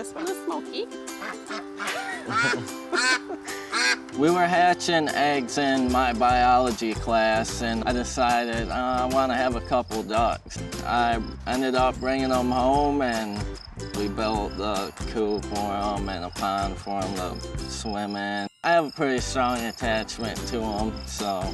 This one is Smokey. We were hatching eggs in my biology class, and I decided I want to have a couple ducks. I ended up bringing them home, and we built a coop for them and a pond for them to swim in. I have a pretty strong attachment to them, so.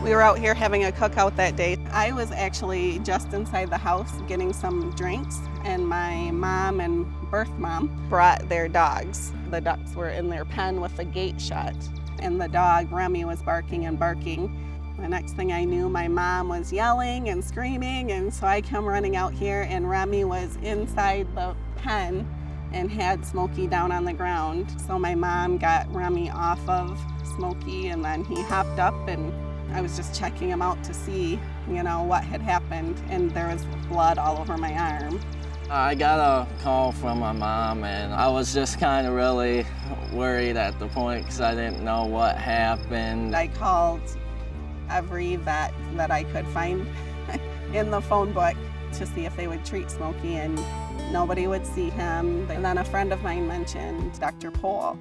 We were out here having a cookout that day. I was actually just inside the house getting some drinks, and my mom and birth mom brought their dogs. The ducks were in their pen with the gate shut, and the dog, Remy, was barking and barking. The next thing I knew, my mom was yelling and screaming, and so I come running out here, and Remy was inside the pen and had Smokey down on the ground. So my mom got Remy off of Smokey, and then he hopped up, and I was just checking him out to see, what had happened, and there was blood all over my arm. I got a call from my mom, and I was just kind of really worried at the point because I didn't know what happened. I called every vet that I could find in the phone book to see if they would treat Smokey, and nobody would see him. And then a friend of mine mentioned Dr. Pohl.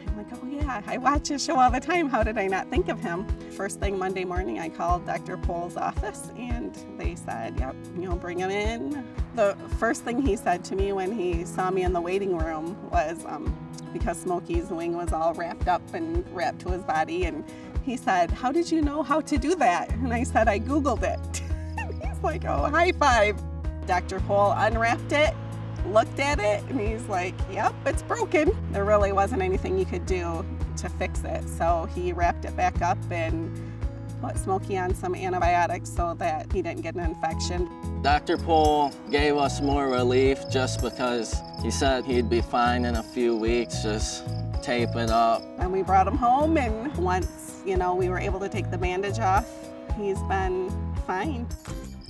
I'm like, oh yeah, I watch his show all the time. How did I not think of him? First thing Monday morning, I called Dr. Pohl's office, and they said, yep, bring him in. The first thing he said to me when he saw me in the waiting room was, because Smokey's wing was all wrapped up and wrapped to his body, and he said, how did you know how to do that? And I said, I Googled it. He's like, oh, high five. Dr. Pohl unwrapped it, looked at it, and he's like, yep, it's broken. There really wasn't anything you could do to fix it. So he wrapped it back up and put Smokey on some antibiotics so that he didn't get an infection. Dr. Pohl gave us more relief just because he said he'd be fine in a few weeks, just tape it up. And we brought him home, and once, we were able to take the bandage off, he's been fine.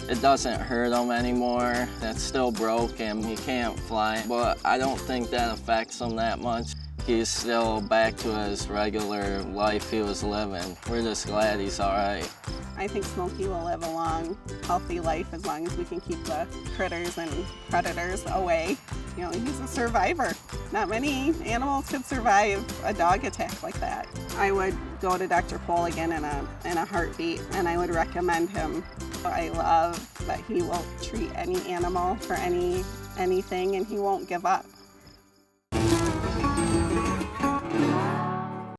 It doesn't hurt him anymore. It's still broken. He can't fly, but I don't think that affects him that much. He's still back to his regular life he was living. We're just glad he's all right. I think Smokey will live a long, healthy life as long as we can keep the critters and predators away. He's a survivor. Not many animals could survive a dog attack like that. I would go to Dr. Pohl again in a heartbeat, and I would recommend him. I love that he will treat any animal for anything, and he won't give up.